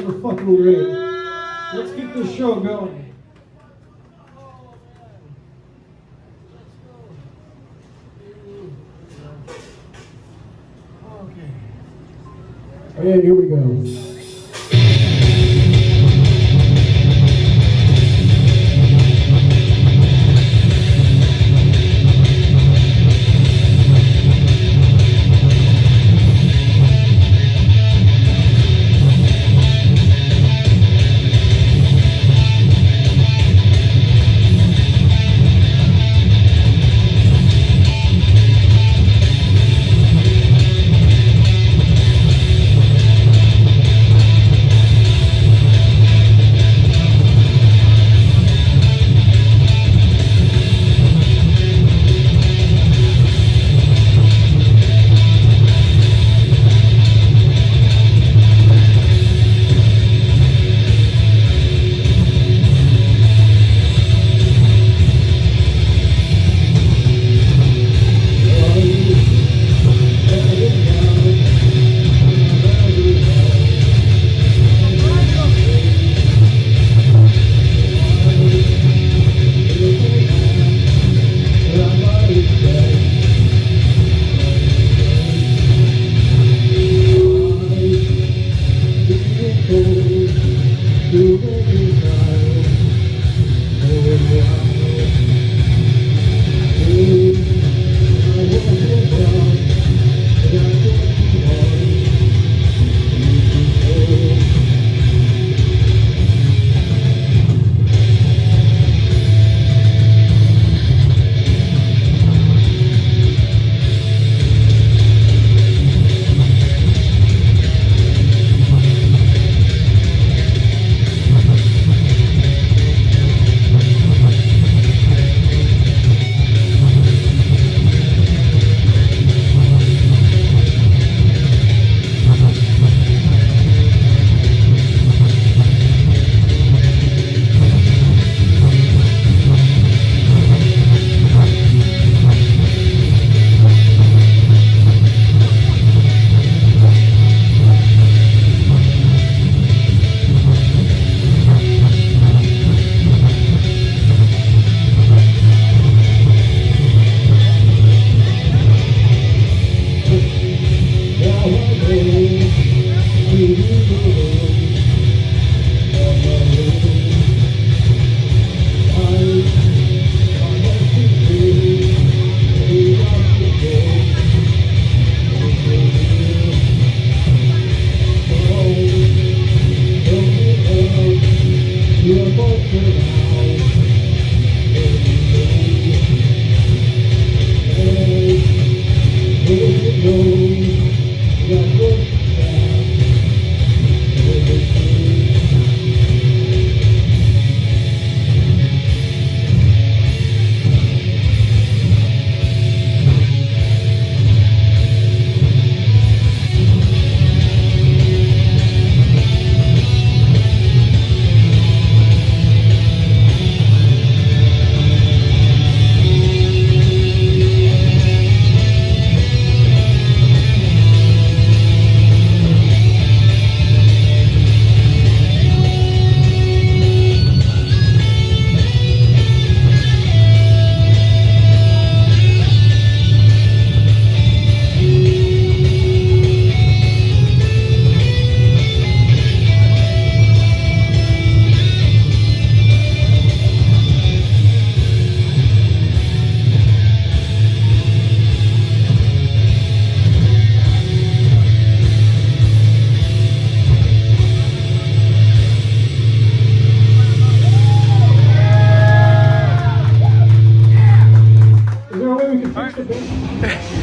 are fucking great. Let's keep this show going. Okay, here we go.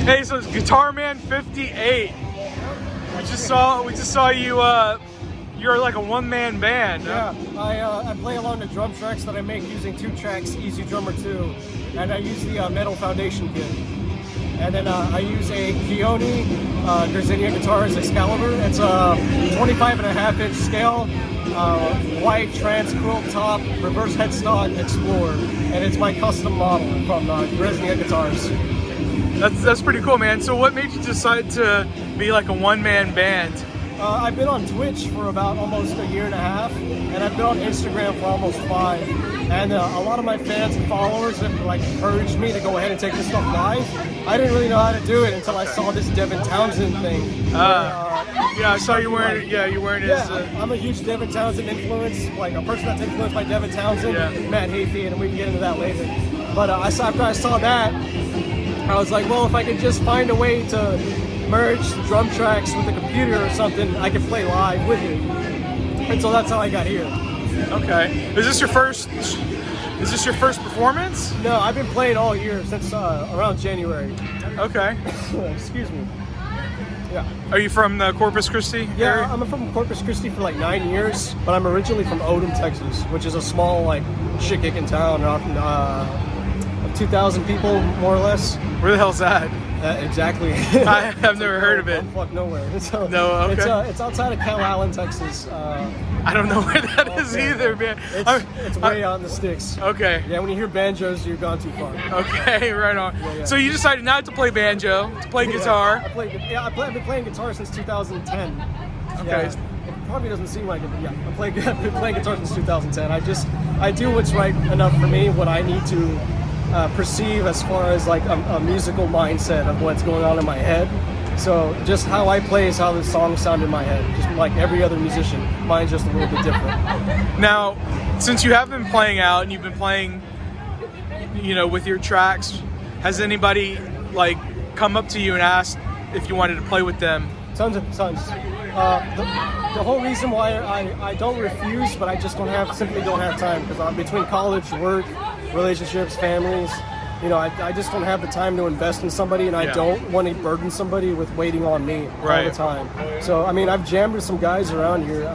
Hey, so it's Guitarman58. We just saw you. You're like a one-man band. Yeah, I play along the drum tracks that I make using 2 tracks, Easy Drummer 2, and I use the Metal Foundation kit. And then I use a Keone Garzinia Guitars Excalibur. It's a 25.5-inch scale, white trans quilt top, reverse headstock Explorer, and it's my custom model from Garzinia Guitars. That's pretty cool, man. So what made you decide to be like a one-man band? I've been on Twitch for about almost a year and a half, and I've been on Instagram for almost 5. And a lot of my fans and followers have like encouraged me to go ahead and take this stuff live. I didn't really know how to do it until I saw this Devin Townsend thing. Yeah, I saw you wearing. Yeah, you wearing his. Yeah, I'm a huge Devin Townsend influence, like a person that's influenced by Devin Townsend, Matt Hayfield, and we can get into that later. But after I saw that, I was like, well, if I could just find a way to merge drum tracks with a computer or something, I could play live with it. And so that's how I got here. Okay. Is this your first performance? No, I've been playing all year since around January. Okay. Excuse me. Yeah. Are you from the Corpus Christi area? Yeah, I'm from Corpus Christi for like 9 years, but I'm originally from Odom, Texas, which is a small like shit-kicking town of 2,000 people, more or less. Where the hell's that? Exactly. I have never heard of it. Fuck nowhere. So, no, okay. It's outside of Calallen, Texas. I don't know where that is either, man. It's way out in the sticks. Okay. Yeah, when you hear banjos, you've gone too far. Okay, right on. Yeah. So you decided not to play banjo, to play guitar. I've been playing guitar since 2010. Okay. Yeah, it probably doesn't seem like it, but yeah, I've been playing guitar since 2010. I do what's right enough for me, what I need to perceive as far as like a musical mindset of what's going on in my head. So just how I play is how the songs sound in my head. Just like every other musician, mine's just a little bit different. Now, since you have been playing out and you've been playing, with your tracks, has anybody like come up to you and asked if you wanted to play with them? Tons. The whole reason why I don't refuse, but I just simply don't have time, because I'm between college, work, relationships, families. I just don't have the time to invest in somebody, and I don't want to burden somebody with waiting on me all the time. So, I mean, I've jammed with some guys around here,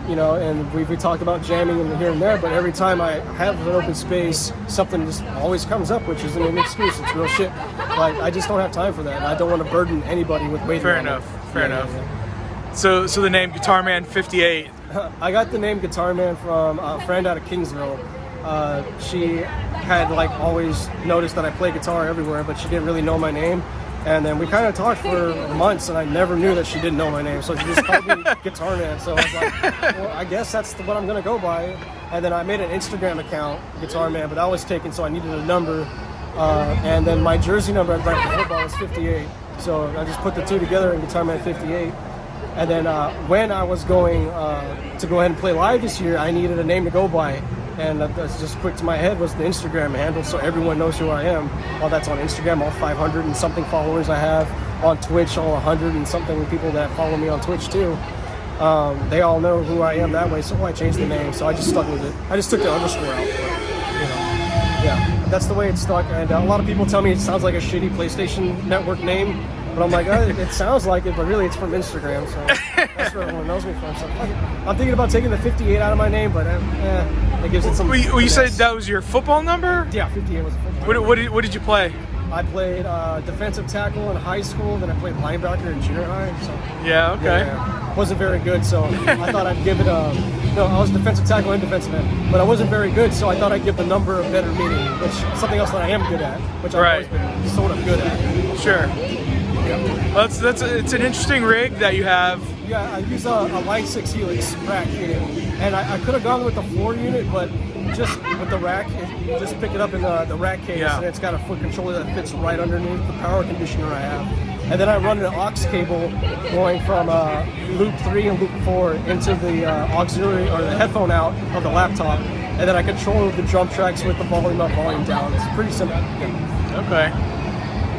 and we talked about jamming in here and there, but every time I have an open space, something just always comes up, which isn't an excuse. It's real shit. Like, I just don't have time for that, and I don't want to burden anybody with waiting on me. Fair enough. So the name Guitarman58. I got the name Guitarman from a friend out of Kingsville. She had like always noticed that I play guitar everywhere, but she didn't really know my name. And then we kind of talked for months, and I never knew that she didn't know my name. So she just called me Guitarman. So I was like, well, I guess that's what I'm going to go by. And then I made an Instagram account, Guitarman, but that was taken, so I needed a number. And then my jersey number at Brighton football was 58. So I just put the two together in Guitarman58. And then when I was going to go ahead and play live this year, I needed a name to go by. And that's just quick to my head was the Instagram handle, so everyone knows who I am. All that's on Instagram, all 500 and something followers I have. On Twitch, all 100 and something people that follow me on Twitch too. They all know who I am that way, so I changed the name. So I just stuck with it. I just took the underscore out. Yeah, that's the way it stuck. And a lot of people tell me it sounds like a shitty PlayStation Network name. But I'm like, it sounds like it, but really it's from Instagram, so that's where everyone knows me from. So I'm thinking about taking the 58 out of my name, but it gives it some. Well, you said that was your football number? Yeah, 58 was a football number. What did you play? I played defensive tackle in high school, then I played linebacker in junior high. So yeah, okay. Yeah. Wasn't very good, so I thought I'd give it a. No, I was defensive tackle and defensive end, but I wasn't very good, so I thought I'd give the number a better meaning, which is something else that I am good at, which I've always been sort of good at. Sure. Yeah. Well, it's an interesting rig that you have. Yeah, I use a Line 6 Helix rack unit, and I could have gone with the floor unit, but just with the rack, you just pick it up in the rack case, and it's got a foot controller that fits right underneath the power conditioner I have. And then I run an aux cable going from loop 3 and loop 4 into the auxiliary or the headphone out of the laptop, and then I control the drum tracks with the volume up, volume down. It's pretty simple. Okay.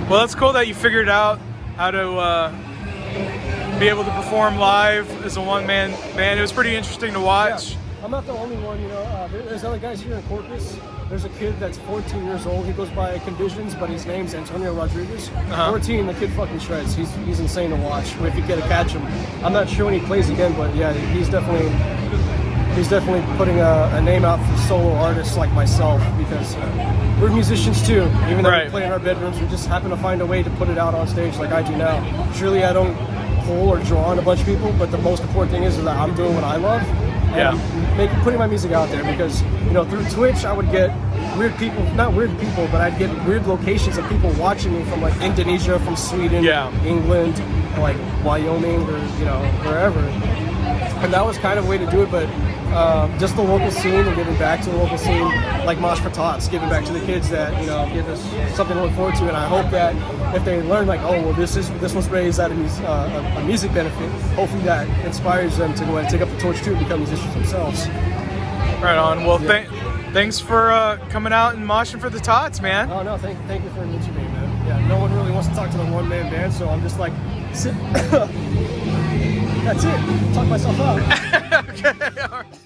Well, that's cool that you figured out how to be able to perform live as a one-man band. It was pretty interesting to watch. Yeah. I'm not the only one, there's other guys here in Corpus. There's a kid that's 14 years old. He goes by Conditions, but his name's Antonio Rodriguez. 14, the kid fucking shreds. He's insane to watch. If you get to catch him, I'm not sure when he plays again, but yeah, he's definitely putting a name out for solo artists like myself, because we're musicians too. Even though we play in our bedrooms, we just happen to find a way to put it out on stage like I do now. Surely I don't pull or draw on a bunch of people, but the most important thing is that I'm doing what I love, and putting my music out there, because you know, through Twitch I would get weird people, not weird people, but I'd get weird locations of people watching me from like Indonesia, from Sweden, England, like Wyoming, or you know, wherever. And that was kind of a way to do it, but just the local scene and giving back to the local scene, like Mosh for Tots, giving back to the kids that, you know, give us something to look forward to. And I hope that if they learn, like, oh, well, this was raised out of a music benefit, hopefully that inspires them to go and take up the torch too and become musicians themselves. Right on. Well, thanks for coming out and moshing for the Tots, man. Oh no, thank you for mentioning me, man. Yeah, no one really wants to talk to the one-man band, so I'm just like, sit. That's it. Talk myself out. Okay. All right.